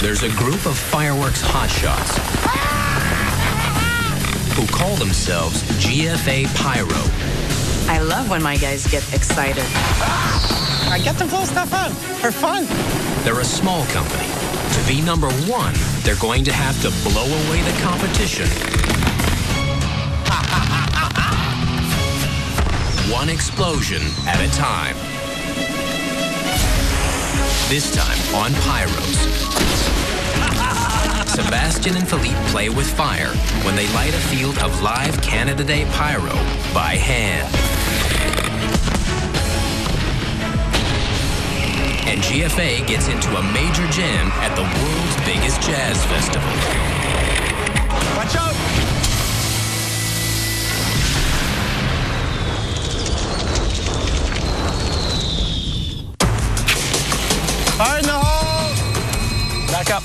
there's a group of fireworks hotshots who call themselves GFA Pyro. I love when my guys get excited. I get to blow stuff up for fun. They're a small company. To be number one, they're going to have to blow away the competition. One explosion at a time. This time on Pyros. Sebastian and Philippe play with fire when they light a field of live Canadese pyro by hand. And GFA gets into a major jam at the world's biggest jazz festival. Watch out! Fire in the hole! Back up.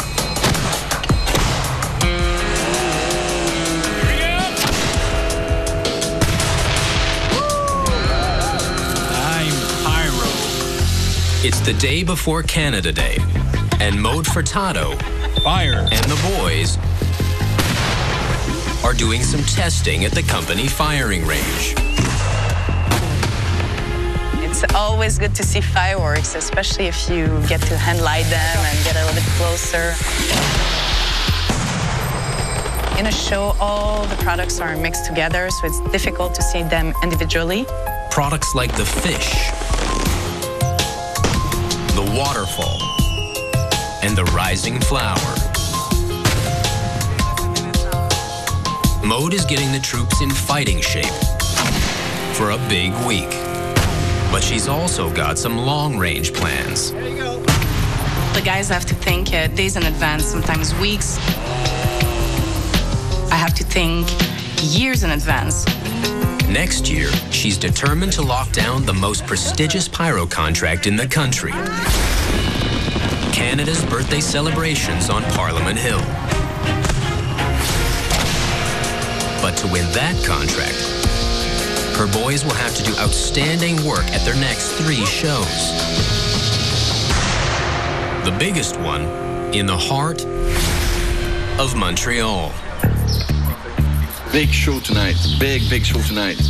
It's the day before Canada Day, and Mode Furtado Fire. And the boys are doing some testing at the company firing range. It's always good to see fireworks, especially if you get to handlight them and get a little bit closer. In a show, all the products are mixed together, so it's difficult to see them individually. Products like the fish, the waterfall, and the rising flower. Mode is getting the troops in fighting shape for a big week. But she's also got some long-range plans. There you go. The guys have to think days in advance, sometimes weeks. I have to think years in advance. Next year, she's determined to lock down the most prestigious pyro contract in the country. Canada's birthday celebrations on Parliament Hill. But to win that contract, her boys will have to do outstanding work at their next 3 shows. The biggest one in the heart of Montreal. Big show tonight. Big show tonight.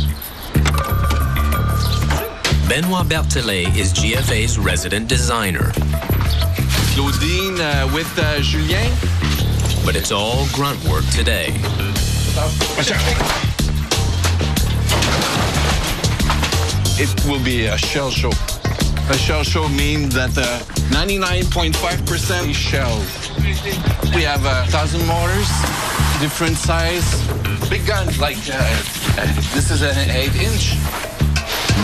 Benoit Berthelet is GFA's resident designer. Claudine with Julien. But it's all grunt work today. It will be a shell show. A shell show means that 99.5% is shells. We have 1,000 mortars, different size, big guns like this is an 8-inch.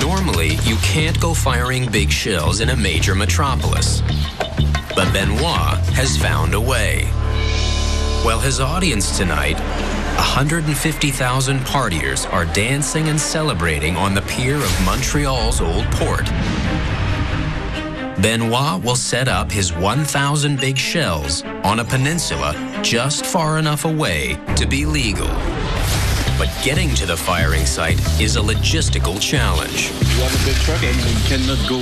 Normally, you can't go firing big shells in a major metropolis. But Benoit has found a way. Well, his audience tonight, 150,000 partiers, are dancing and celebrating on the pier of Montreal's Old Port. Benoit will set up his 1,000 big shells on a peninsula just far enough away to be legal. But getting to the firing site is a logistical challenge. We have a big truck and we cannot go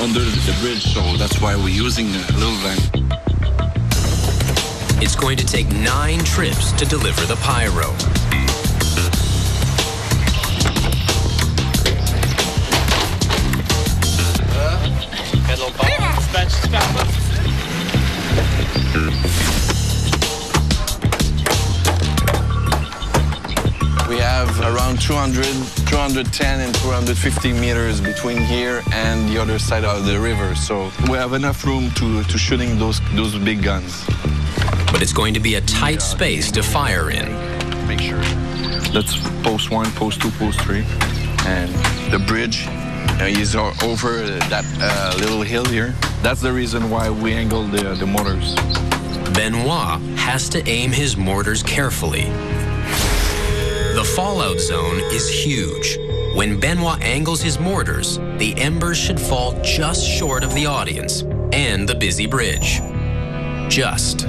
under the bridge, so that's why we're using a little van. It's going to take 9 trips to deliver the pyro. We have around 200, 210 and 250 meters between here and the other side of the river, so we have enough room to shooting those big guns. But it's going to be a tight space to fire in. Make sure. That's post 1, post 2, post 3. And the bridge is over that little hill here. That's the reason why we angle the mortars. Benoit has to aim his mortars carefully. The fallout zone is huge. When Benoit angles his mortars, the embers should fall just short of the audience and the busy bridge. Just.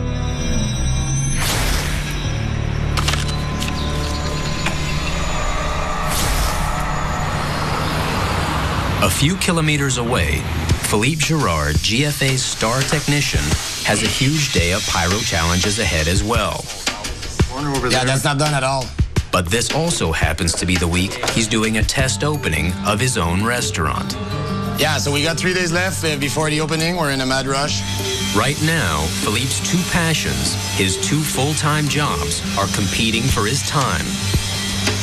A few kilometers away, Philippe Girard, GFA's star technician, has a huge day of pyro challenges ahead as well. Yeah, that's not done at all. But this also happens to be the week he's doing a test opening of his own restaurant. Yeah, so we got 3 days left before the opening. We're in a mad rush. Right now, Philippe's two passions, his two full-time jobs, are competing for his time.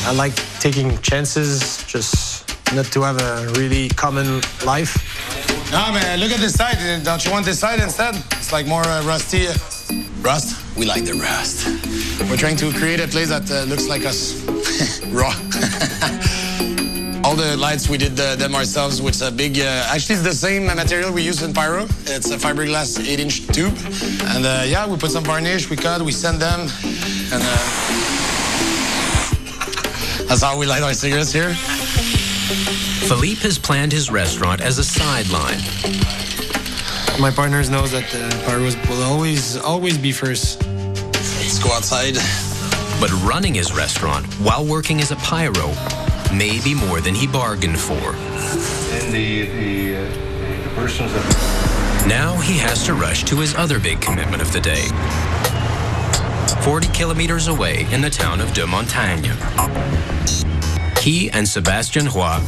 I like taking chances, just not to have a really common life. No, man, look at this side. Don't you want this side instead? It's like more rusty. Rust? We like the rust. We're trying to create a place that looks like us. Raw. All the lights, we did them ourselves with a big... actually, it's the same material we use in Pyro. It's a fiberglass 8-inch tube. And yeah, we put some varnish, we cut, we send them. And that's how we light our cigarettes here. Philippe has planned his restaurant as a sideline. My partners knows that Pyros will always be first. Let's go outside. But running his restaurant while working as a pyro may be more than he bargained for. And the persons that... Now he has to rush to his other big commitment of the day. 40 kilometers away in the town of De Montagne. He and Sébastien Roy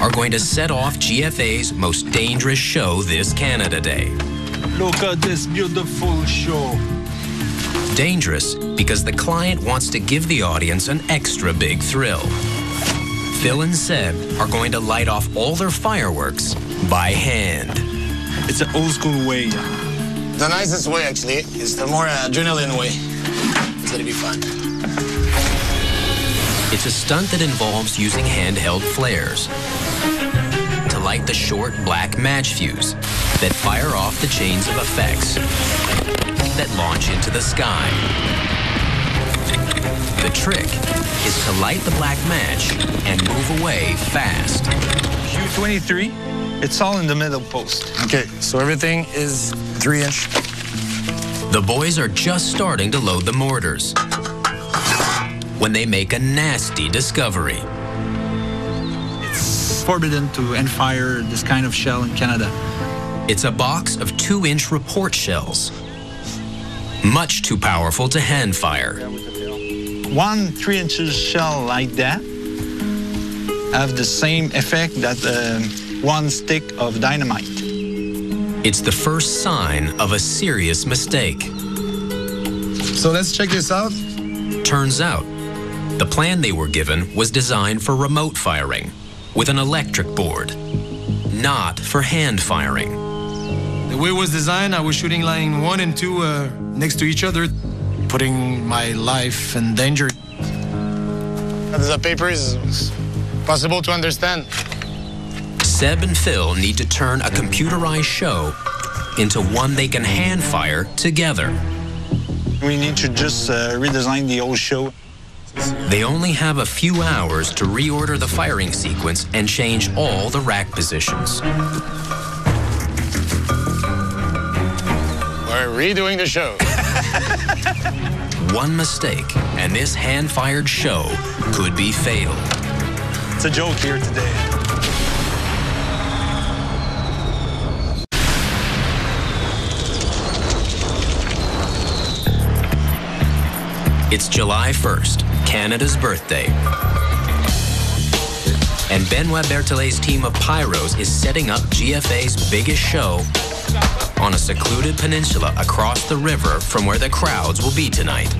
are going to set off GFA's most dangerous show this Canada Day. Look at this beautiful show. Dangerous because the client wants to give the audience an extra big thrill. Phil and Seb are going to light off all their fireworks by hand. It's an old school way. The nicest way, actually, is the more adrenaline way. It's gonna be fun. It's a stunt that involves using handheld flares to light the short black match fuse that fire off the chains of effects that launch into the sky. The trick is to light the black match and move away fast. Q23, it's all in the middle post. Okay, so everything is 3-inch. The boys are just starting to load the mortars when they make a nasty discovery. It's forbidden to end fire this kind of shell in Canada. It's a box of 2-inch report shells, much too powerful to hand fire. 1 3-inch shell like that have the same effect that 1 stick of dynamite. It's the first sign of a serious mistake. So let's check this out. Turns out, the plan they were given was designed for remote firing with an electric board, not for hand firing. The way it was designed, I was shooting line 1 and 2 next to each other, putting my life in danger. The paper is possible to understand. Seb and Phil need to turn a computerized show into one they can hand fire together. We need to just redesign the whole show. They only have a few hours to reorder the firing sequence and change all the rack positions. We're redoing the show. One mistake, and this hand-fired show could be fatal. It's a joke here today. It's July 1st, Canada's birthday. And Benoit Berthelet's team of Pyros is setting up GFA's biggest show on a secluded peninsula across the river from where the crowds will be tonight.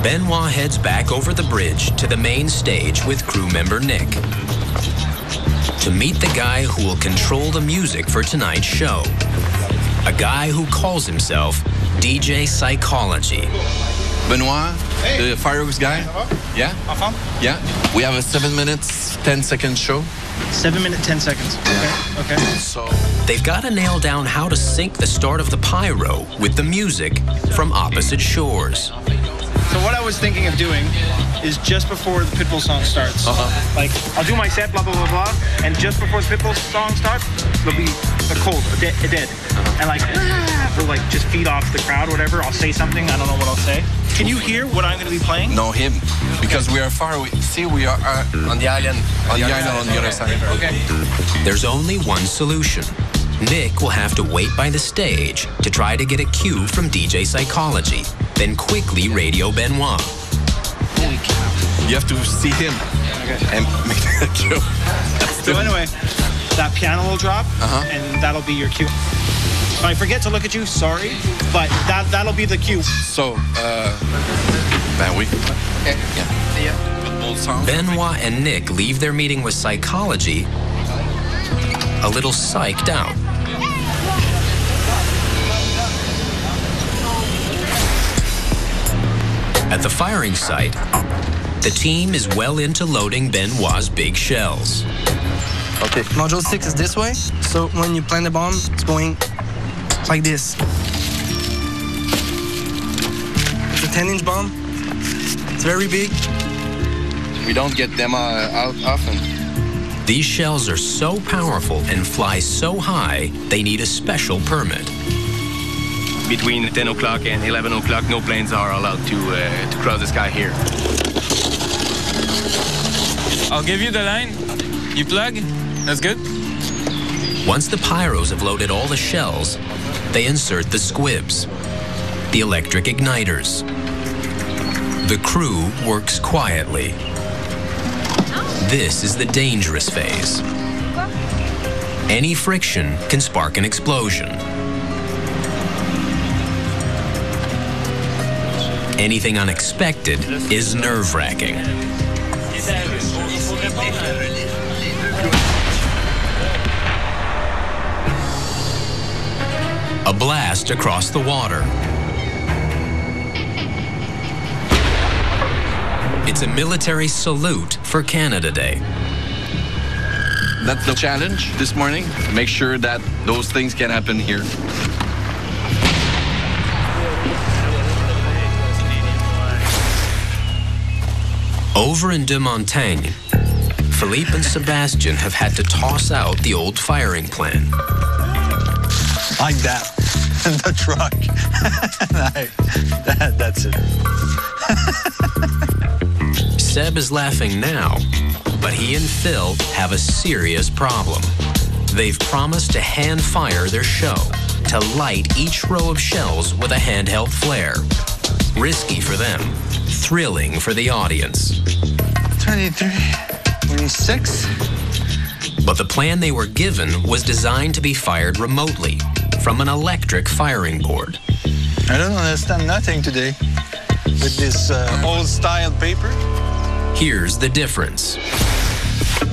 Benoit heads back over the bridge to the main stage with crew member Nick to meet the guy who will control the music for tonight's show. A guy who calls himself DJ Psychology. Benoit, the fireworks guy. Yeah? Yeah. We have a 7 minutes, 10 second show. 7 minutes, 10 seconds. Okay. So They've got to nail down how to sync the start of the pyro with the music from opposite shores. So what I was thinking of doing is just before the Pitbull song starts, like I'll do my set, blah, blah, blah, blah, and just before the Pitbull song starts, there'll be a cold, a dead. And like, we'll like just feed off the crowd or whatever. I'll say something, I don't know what I'll say. Can you hear what I'm going to be playing? No, him. Because we are far away. See, we are on the island. On the island on the other side. Okay. There's only one solution. Nick will have to wait by the stage to try to get a cue from DJ Psychology, then quickly radio Benoit. Holy cow. You have to see him and make the cue. So anyway, that piano will drop, and that'll be your cue. If I forget to look at you, sorry, but that'll be the cue. So, then we... Yeah. Benoit and Nick leave their meeting with Psychology a little psyched out. At the firing site, the team is well into loading Benoit's big shells. Okay, module 6 is this way, so when you plant the bomb, it's going like this. It's a 10-inch bomb. It's very big. We don't get them out often. These shells are so powerful and fly so high, they need a special permit. Between 10 o'clock and 11 o'clock, no planes are allowed to cross the sky here. I'll give you the line. You plug. That's good. Once the Pyros have loaded all the shells, they insert the squibs, the electric igniters. The crew works quietly. This is the dangerous phase. Any friction can spark an explosion. Anything unexpected is nerve-wracking. A blast across the water. It's a military salute for Canada Day. That's the challenge this morning. Make sure that those things can happen here. Over in De Montagne, Philippe and Sebastian have had to toss out the old firing plan. Like that. The truck. That's it. Seb is laughing now, but he and Phil have a serious problem. They've promised to hand fire their show, to light each row of shells with a handheld flare. Risky for them, thrilling for the audience. 23, 26. But the plan they were given was designed to be fired remotely from an electric firing board. I don't understand nothing today with this old-style paper. Here's the difference.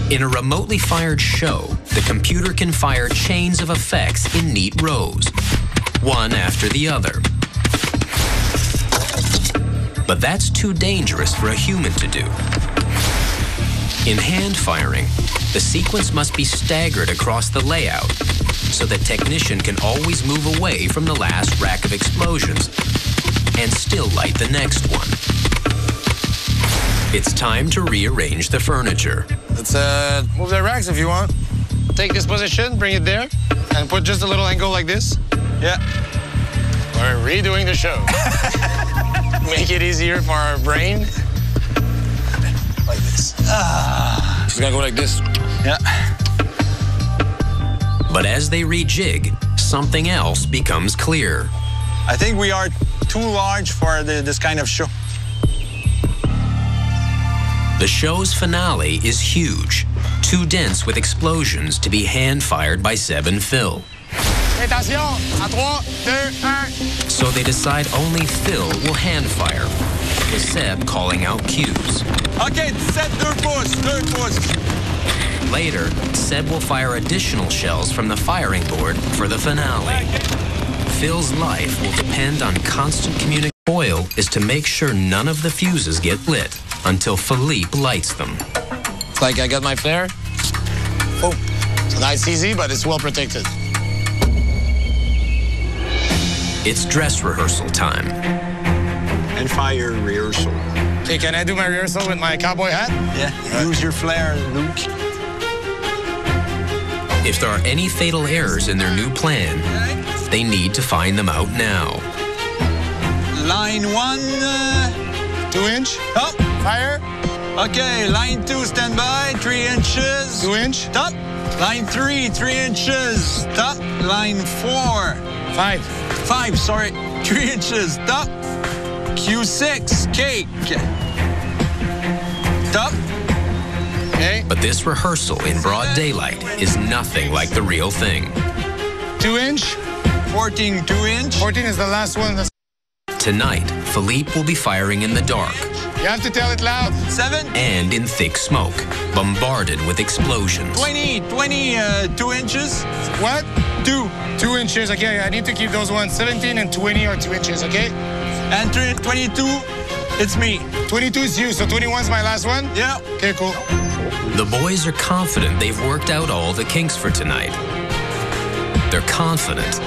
In a remotely fired show, the computer can fire chains of effects in neat rows, one after the other. But that's too dangerous for a human to do. In hand firing, the sequence must be staggered across the layout so the technician can always move away from the last rack of explosions and still light the next one. It's time to rearrange the furniture. Let's move the racks if you want. Take this position, bring it there, and put just a little angle like this. Yeah. We're redoing the show. Make it easier for our brain. Like this. It's gonna go like this. Yeah. But as they rejig, something else becomes clear. I think we are too large for this kind of show. The show's finale is huge, too dense with explosions to be hand-fired by Seb and Phil. Attention, à 3, 2, 1. So they decide only Phil will hand-fire, with Seb calling out cues. Okay, set third post. Later, Seb will fire additional shells from the firing board for the finale. Phil's life will depend on constant communication. The goal is to make sure none of the fuses get lit until Philippe lights them. It's like I got my flare. Oh, so now it's easy, but it's well protected. It's dress rehearsal time. and fire rehearsal. Okay, can I do my rehearsal with my cowboy hat? Yeah, use your flair, Luke. If there are any fatal errors in their new plan, they need to find them out now. Line 1, 2 inch. Up. Fire. Okay, line 2, stand by, 3 inches. 2 inch. Stop. Line 3, 3 inches. Stop. Line 4. 5. 5, sorry. 3 inches. Stop. Q6, cake. Stop. Okay. But this rehearsal in broad daylight is nothing like the real thing. 2 inch. 14, 2 inch. 14 is the last one. Tonight, Philippe will be firing in the dark. You have to tell it loud. 7. And in thick smoke, bombarded with explosions. 20, 2 inches. What? 2. 2 inches, okay. I need to keep those ones. 17 and 20 are 2 inches, okay? And 22, it's me. 22 is you, so 21 is my last one? Yeah. Okay, cool. The boys are confident they've worked out all the kinks for tonight. They're confident.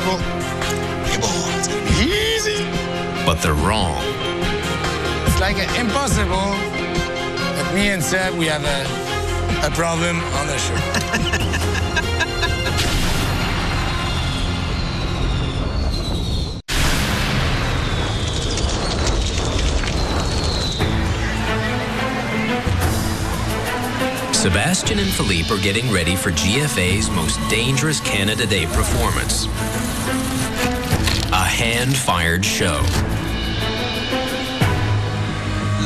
Cool. Hey, boy, it's gonna be easy. But they're wrong. It's like impossible that me and Seb, we have a problem on the show. Sebastian and Philippe are getting ready for GFA's most dangerous Canada Day performance. A hand-fired show.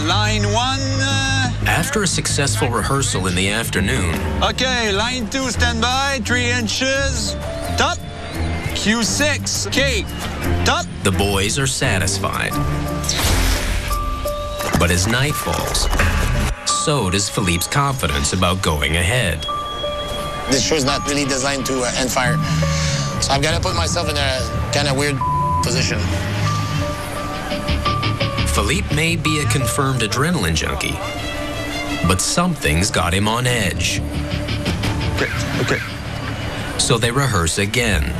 Line 1. After a successful rehearsal in the afternoon, Okay, line 2, stand by, 3 inches. Top. Q6, cake. Top. the boys are satisfied. But as night falls, so does Philippe's confidence about going ahead. This show is not really designed to end fire, so I've got to put myself in a kind of weird position. Philippe may be a confirmed adrenaline junkie, but something's got him on edge. Okay. So they rehearse again.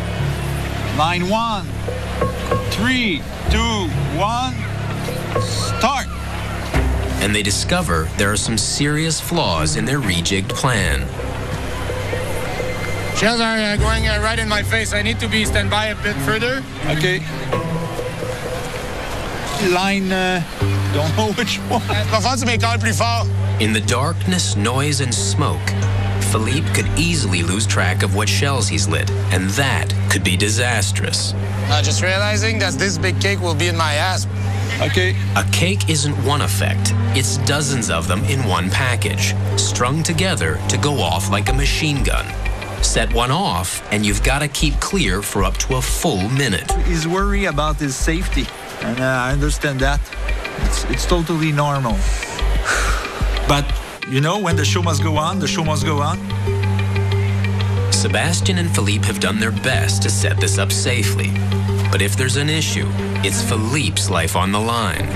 Line 1, 3, 2, 1, start. And they discover there are some serious flaws in their rejigged plan. Shells are going right in my face. I need to be stand by a bit further. Okay. Line, don't know which one. Parfois, tu m'écales plus fort. In the darkness, noise, and smoke, Philippe could easily lose track of what shells he's lit, and that could be disastrous. Just realizing that this big cake will be in my ass. Okay. A cake isn't one effect, it's dozens of them in one package, strung together to go off like a machine gun. Set one off, and you've got to keep clear for up to a full minute. He's worried about his safety, and I understand that. It's totally normal. But, you know, when the show must go on, the show must go on. Sebastian and Philippe have done their best to set this up safely. But if there's an issue, it's Philippe's life on the line.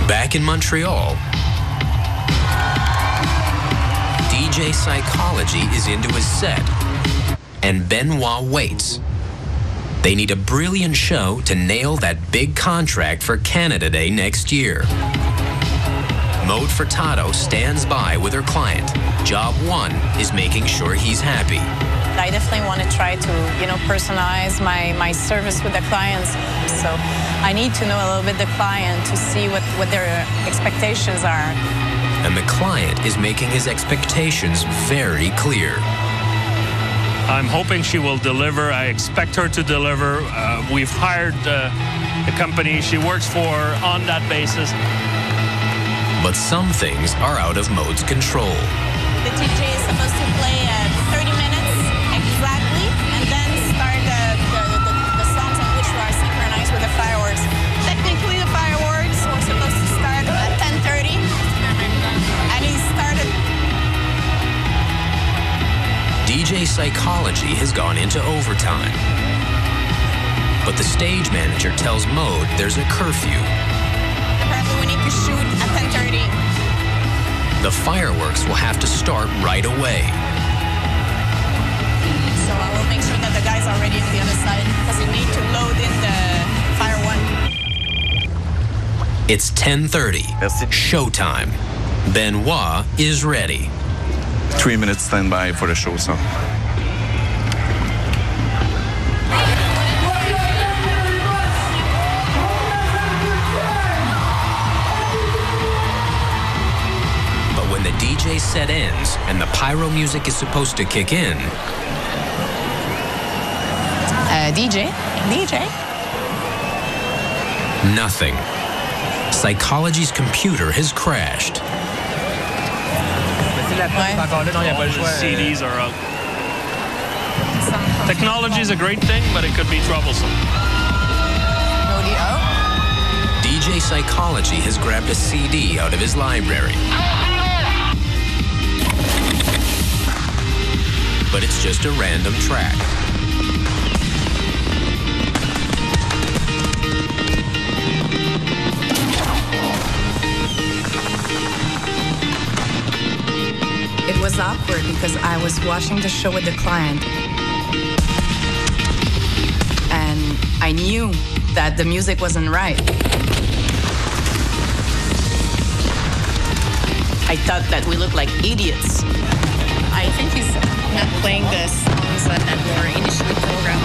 Back in Montreal, DJ Psychology is into his set, and Benoit waits. They need a brilliant show to nail that big contract for Canada Day next year. Maude Furtado stands by with her client. Job one is making sure he's happy. I definitely want to try to, personalize my service with the clients. So I need to know a little bit the client to see what their expectations are. And the client is making his expectations very clear. I'm hoping she will deliver. I expect her to deliver. We've hired the company she works for on that basis. But some things are out of Maude's control. The DJ is supposed to play 30 minutes exactly, and then start the songs on which we are synchronized with the fireworks. Technically, the fireworks were supposed to start at 10:30, and he started. DJ Psychology has gone into overtime. But the stage manager tells Maude there's a curfew. Apparently we need to shoot at 10:30. The fireworks will have to start right away. So I will make sure that the guys are ready. already on the other side because you need to load in the fire one. It's 10:30. Showtime. Benoit is ready. 3 minutes standby for the show song. But when the DJ set ends and the pyro music is supposed to kick in, DJ? nothing. Psychology's computer has crashed. CDs are out. Technology is a great thing, but it could be troublesome. DJ Psychology has grabbed a CD out of his library. But it's just a random track. It was awkward because I was watching the show with the client. And I knew that the music wasn't right. I thought that we looked like idiots. I think he's not playing the songs that were initially programmed.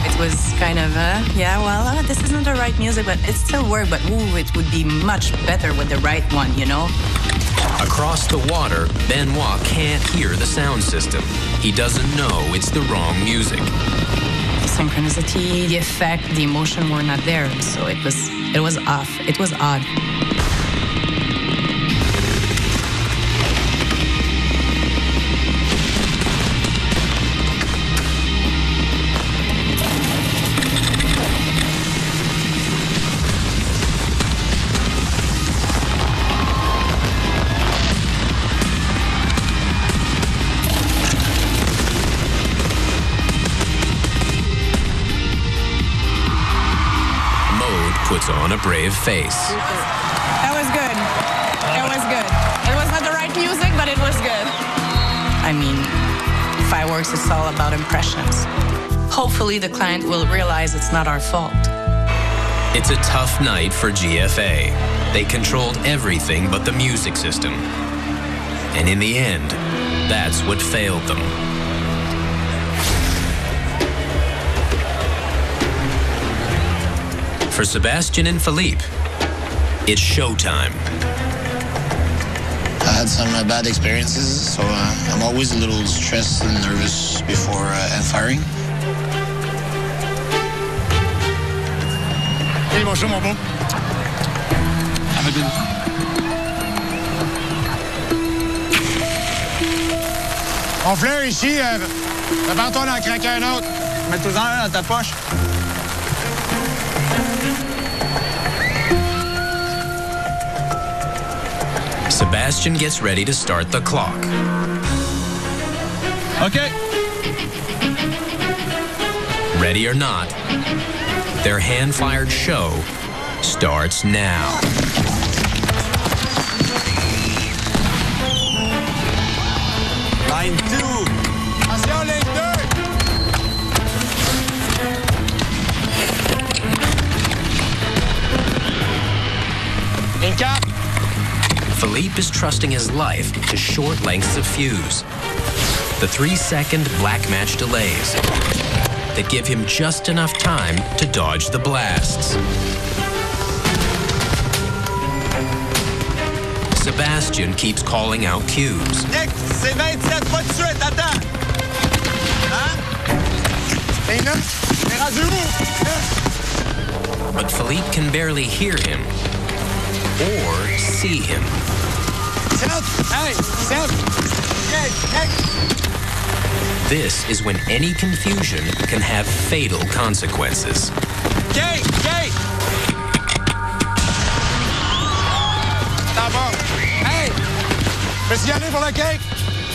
It was kind of, this isn't the right music, but it still worked. But it would be much better with the right one, you know? Across the water, Benoit can't hear the sound system. He doesn't know it's the wrong music. The synchronicity, the effect, the emotion were not there. So it was off. It was odd. Puts on a brave face. That was good. It was good. It was not the right music, but it was good. I mean, fireworks is all about impressions. Hopefully the client will realize it's not our fault. It's a tough night for GFA. They controlled everything but the music system. And in the end, that's what failed them. For Sebastian and Philippe, it's showtime. I had some bad experiences, so I'm always a little stressed and nervous before firing. Hey, bonjour, mon beau. Mon fleur ici, prépare-toi d'en craquer un autre. Mets-toi-en un dans ta poche. Sebastian gets ready to start the clock. Okay. Ready or not, their hand-fired show starts now. Line 2. Attention, ligne 2. Ligne 4. Philippe is trusting his life to short lengths of fuse. The 3-second black match delays that give him just enough time to dodge the blasts. Sebastian keeps calling out cues. Nick, c'est 27, pas de suite, attends. Hein? Hey, non, t'es rendu où? But Philippe can barely hear him or see him. Hey, Seb. Hey, hey. This is when any confusion can have fatal consequences. Kate, Kate. T'en vas. Hey, peux-tu y aller pour le cake?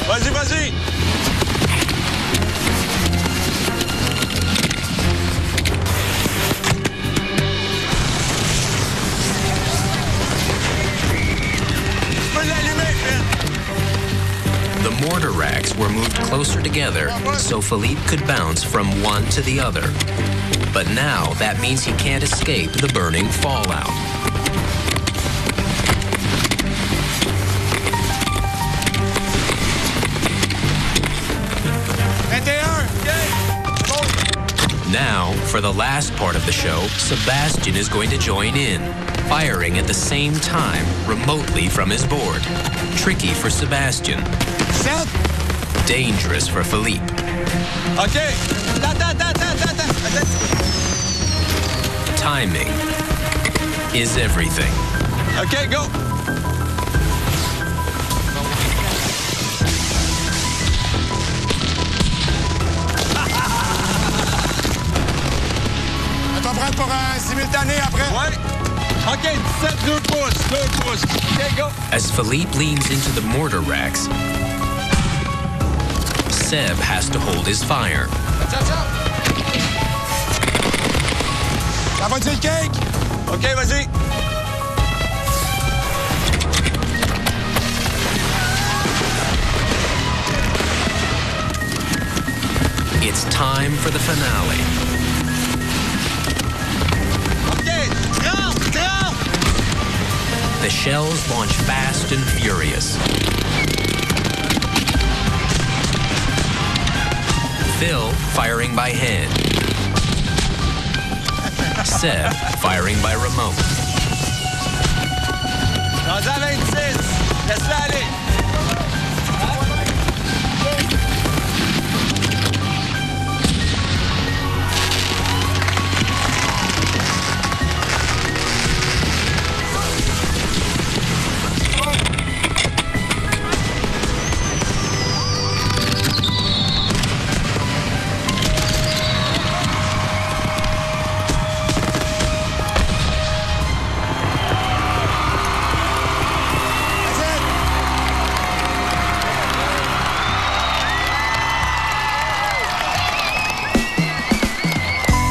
Vas-y, vas-y. The mortar racks were moved closer together so Philippe could bounce from one to the other. But now that means he can't escape the burning fallout. Now, for the last part of the show, Sebastian is going to join in, firing at the same time remotely from his board. Tricky for Sebastian. Set. Dangerous for Philippe. Okay. Timing is everything. Okay, go. On prend pour un simultané après. Ouais. Okay, 2 pouces. Okay, go. As Philippe leans into the mortar racks, Seb has to hold his fire. Ça va-tu le cake? OK, vas-y. It's time for the finale. OK, trempe! The shells launch fast and furious. Phil firing by hand. Seb firing by remote. Dans un 26, laisse-la aller.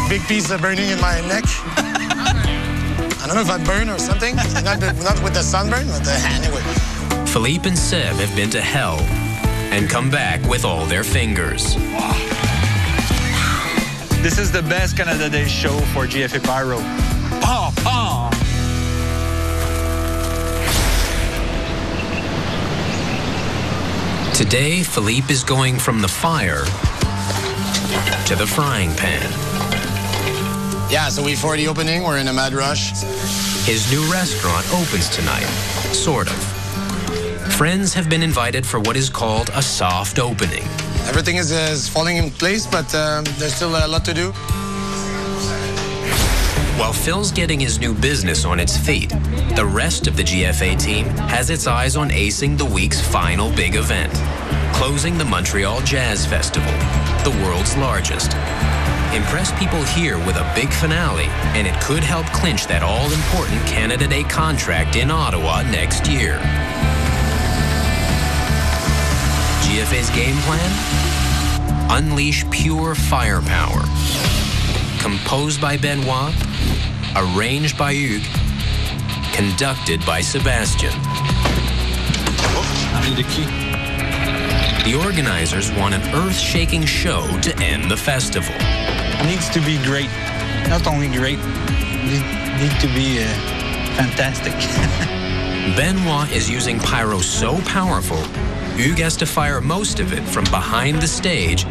Big piece of burning in my neck. I don't know if I burn or something. Not with the sunburn, but anyway. Philippe and Seb have been to hell and come back with all their fingers. Wow. This is the best Canadese show for GFA Pyro. Today, Philippe is going from the fire to the frying pan. Yeah, so before the opening, we're in a mad rush. His new restaurant opens tonight, sort of. Friends have been invited for what is called a soft opening. Everything is falling in place, but there's still a lot to do. While Phil's getting his new business on its feet, the rest of the GFA team has its eyes on acing the week's final big event, closing the Montreal Jazz Festival, the world's largest. Impress people here with a big finale, and it could help clinch that all-important Canada Day contract in Ottawa next year. GFA's game plan? Unleash pure firepower. Composed by Benoit, arranged by Hugues, conducted by Sebastian. I need the key. The organizers want an earth-shaking show to end the festival. It needs to be great. Not only great, it needs to be fantastic. Benoit is using Pyros so powerful, Hugues has to fire most of it from behind the stage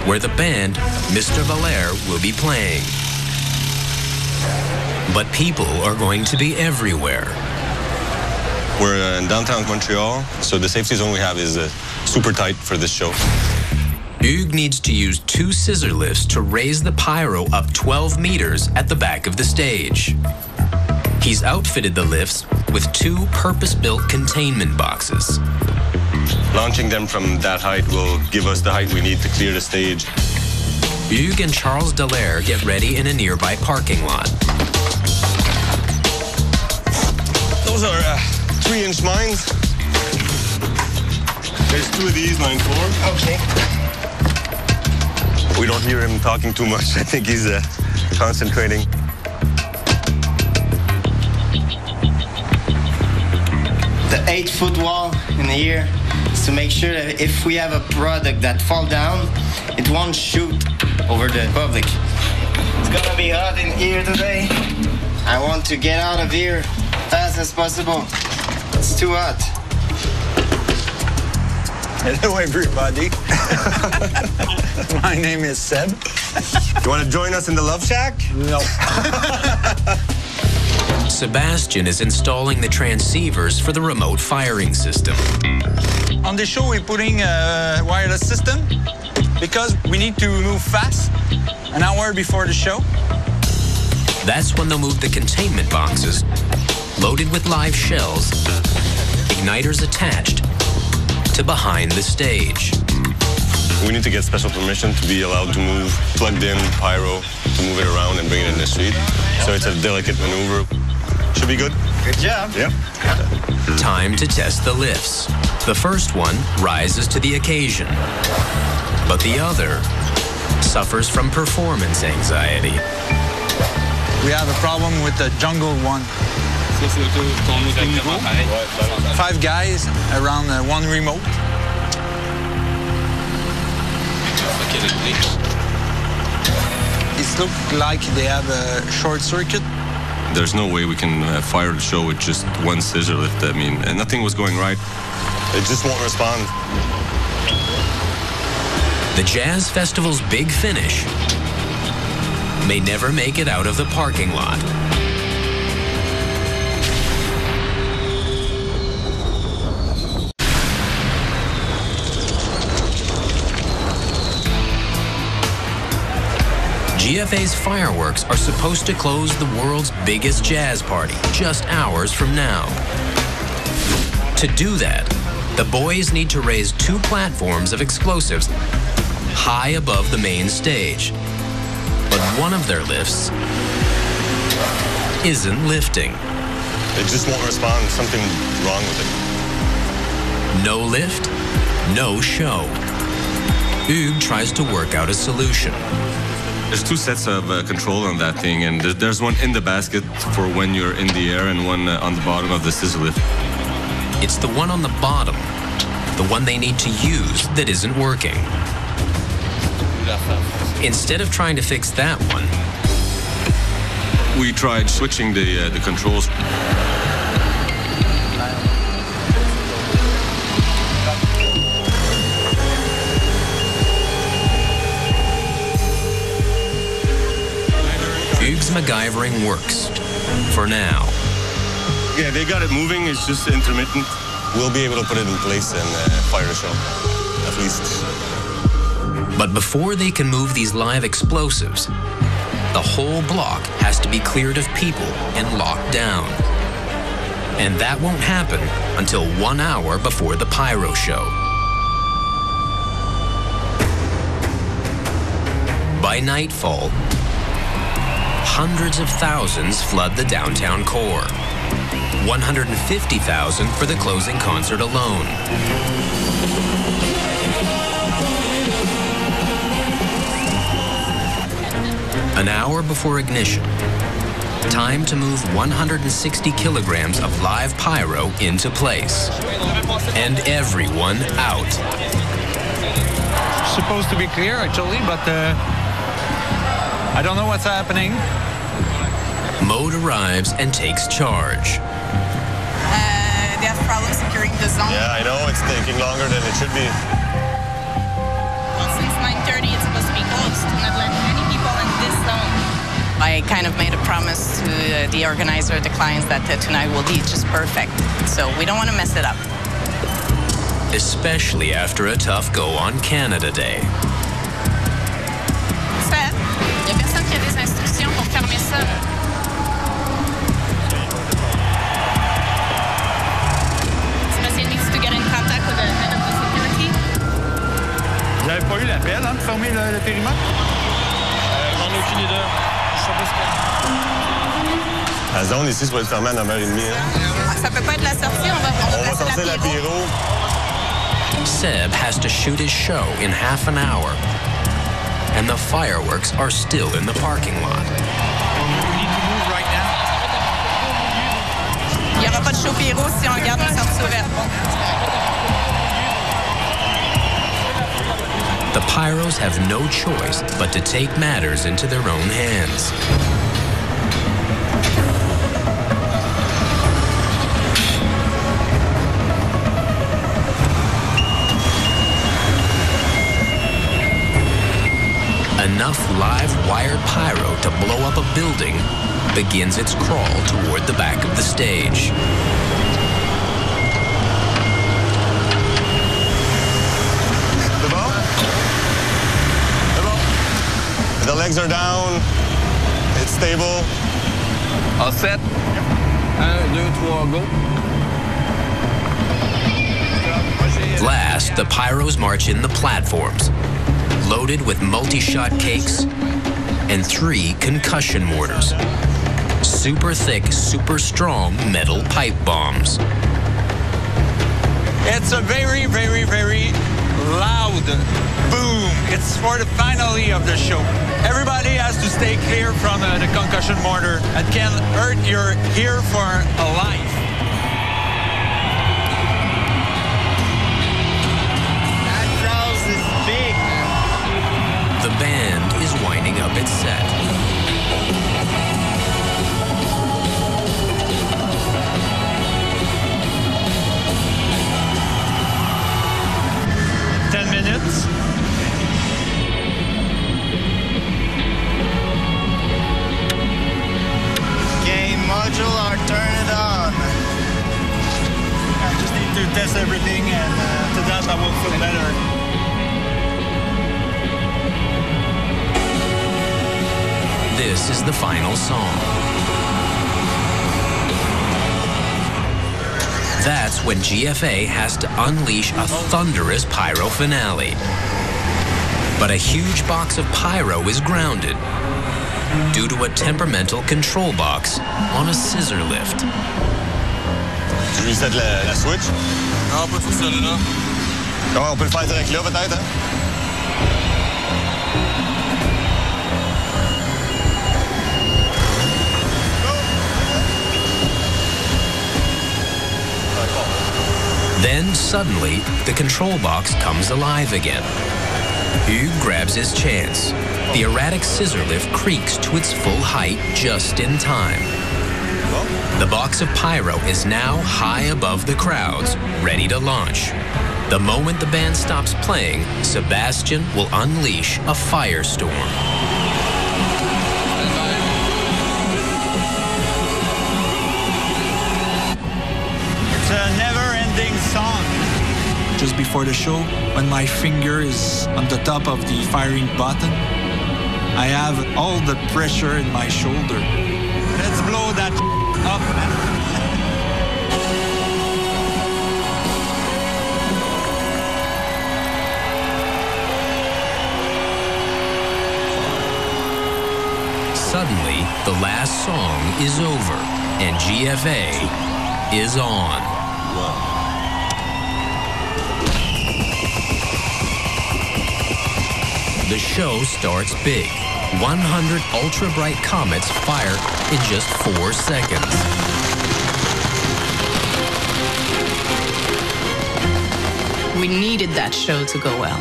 where the band, Mr. Valère, will be playing. But people are going to be everywhere. We're in downtown Montreal, so the safety zone we have is super tight for this show. Hugues needs to use 2 scissor lifts to raise the pyro up 12 meters at the back of the stage. He's outfitted the lifts with 2 purpose-built containment boxes. Launching them from that height will give us the height we need to clear the stage. Hugues and Charles Dallaire get ready in a nearby parking lot. Those are 3-inch mines. There's 2 of these, line 4. Okay. We don't hear him talking too much. I think he's concentrating. The 8-foot wall in here is to make sure that if we have a product that fall down, it won't shoot over the public. It's gonna be hot in here today. I want to get out of here fast as possible. It's too hot. Hello, everybody. My name is Seb. You want to join us in the Love Shack? No. Sebastian is installing the transceivers for the remote firing system. On the show, we're putting a wireless system because we need to move fast an hour before the show. That's when they'll move the containment boxes, loaded with live shells, igniters attached, to behind the stage. We need to get special permission to be allowed to move plugged in pyro, to move it around and bring it in the street. So it's a delicate maneuver. Should be good. Good job. Yep. Time to test the lifts. The first one rises to the occasion, but the other suffers from performance anxiety. We have a problem with the jungle one. 5 guys around one remote. It looks like they have a short circuit. There's no way we can fire the show with just one scissor lift. I mean, and nothing was going right. It just won't respond. The Jazz Festival's big finish may never make it out of the parking lot. GFA's fireworks are supposed to close the world's biggest jazz party just hours from now. To do that, the boys need to raise 2 platforms of explosives high above the main stage. But one of their lifts isn't lifting. It just won't respond. Something wrong with it. No lift, no show. Hugues tries to work out a solution. There's 2 sets of control on that thing, and there's one in the basket for when you're in the air and one on the bottom of the scissor lift. It's the one on the bottom, the one they need to use, that isn't working. Instead of trying to fix that one, we tried switching the controls. Hugues' MacGyvering works, for now. Yeah, they got it moving, it's just intermittent. We'll be able to put it in place and fire the show, at least. But before they can move these live explosives, the whole block has to be cleared of people and locked down. And that won't happen until 1 hour before the pyro show. By nightfall, hundreds of thousands flood the downtown core. 150,000 for the closing concert alone. An hour before ignition, time to move 160 kilograms of live pyro into place. And everyone out. Supposed to be clear, actually, but I don't know what's happening. Mode arrives and takes charge. They have problems securing the zone. Yeah, I know, it's taking longer than it should be. Well, since 9:30, it's supposed to be closed to not let any people in this zone. I kind of made a promise to the organizer, the clients, that tonight will be just perfect. So we don't want to mess it up. Especially after a tough go on Canada Day. Seb, il y a personne qui a des instructions pour fermer ça. Sebastian needs to get in contact with the head of the security. Vous n'avez pas eu l'appel, hein, de fermer le périmètre? J'en ai aucune idée. Je sais pas ce que... La zone ici, ça va être fermée à 9h30. Hein? Ça peut pas être la sortie, on va sortir la pyro. Seb has to shoot his show in half an hour, and the fireworks are still in the parking lot. Il n'y aura pas de show pyro si on garde une sortie ouverte. Pyros have no choice but to take matters into their own hands. Enough live wired pyro to blow up a building begins its crawl toward the back of the stage. The legs are down. It's stable. All set? 1, 2, 3, go. Last, the Pyros march in the platforms, loaded with multi-shot cakes and 3 concussion mortars. Super thick, super strong metal pipe bombs. It's a very, very, very loud boom. It's for the finale of the show. Everybody has to stay clear from the concussion mortar. It can hurt your ear for a life. That crowd is big. The band is winding up its set. Module, turn it on. I just need to test everything, and to that I will feel better. This is the final song. That's when GFA has to unleash a thunderous pyro finale. But a huge box of pyro is grounded due to a temperamental control box on a scissor lift. Tu reset la switch? Non, pas tout seul là. Comment on peut le faire direct là peut-être? Hein? Then suddenly the control box comes alive again. Hugues grabs his chance. The erratic scissor lift creaks to its full height just in time. The box of pyro is now high above the crowds, ready to launch. The moment the band stops playing, Sebastian will unleash a firestorm. It's a never-ending song. Just before the show, when my finger is on the top of the firing button, I have all the pressure in my shoulder. Let's blow that up, man. Suddenly, the last song is over, and GFA is on. The show starts big. 100 ultra-bright comets fire in just 4 seconds. We needed that show to go well.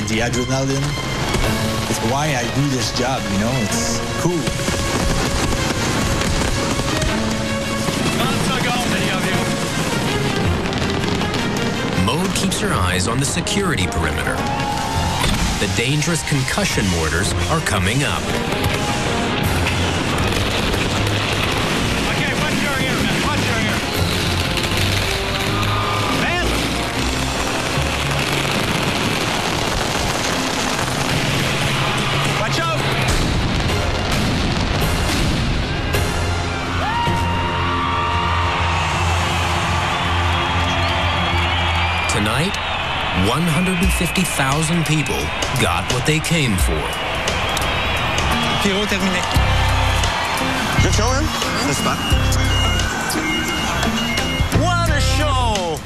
The adrenaline. It's why I do this job, you know, it's cool. Mode keeps her eyes on the security perimeter. The dangerous concussion mortars are coming up. Okay, watch your ear, man. Watch your ear. Man! Watch out! Tonight, 150,000 people got what they came for. Pyros terminé. Good show, man. C'est super. What a show!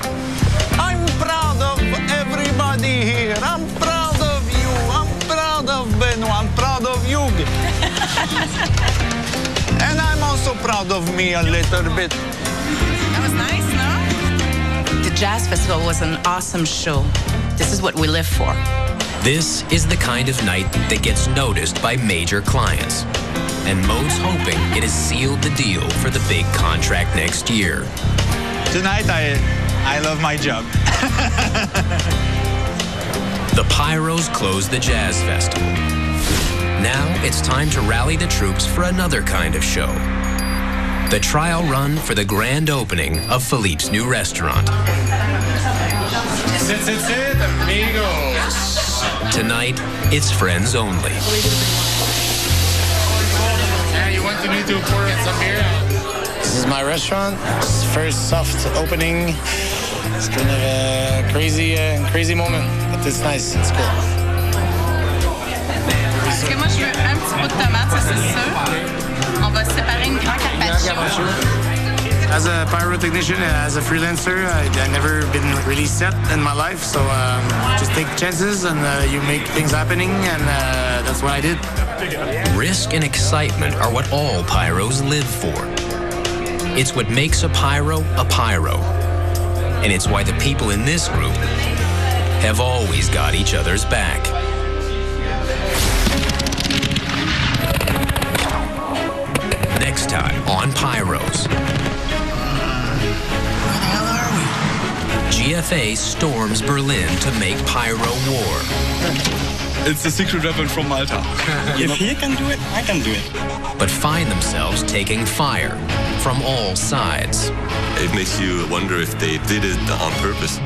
I'm proud of everybody here. I'm proud of you. I'm proud of Benoit. I'm proud of you. And I'm also proud of me a little bit. That was nice, no? The Jazz Festival was an awesome show. This is what we live for. This is the kind of night that gets noticed by major clients. And Mode's hoping it has sealed the deal for the big contract next year. Tonight, I love my job. The Pyros close the Jazz Festival. Now it's time to rally the troops for another kind of show. The trial run for the grand opening of Philippe's new restaurant. Sit, amigos. Tonight, it's friends only. Yeah, you want to need to pour some beer? This is my restaurant. It's first soft opening. It's kind of a crazy moment, but it's nice. It's cool. Parce que moi, je veux un petit bout de tomate, ça c'est sûr. On va séparer une grande carpaccio. As a pyrotechnician, as a freelancer, I've never been really set in my life, so just take chances and you make things happening, and that's what I did. Risk and excitement are what all pyros live for. It's what makes a pyro, and it's why the people in this group have always got each other's back. Next time on Pyros. GFA storms Berlin to make pyro war. It's a secret weapon from Malta. If he can do it, I can do it. But find themselves taking fire from all sides. It makes you wonder if they did it on purpose.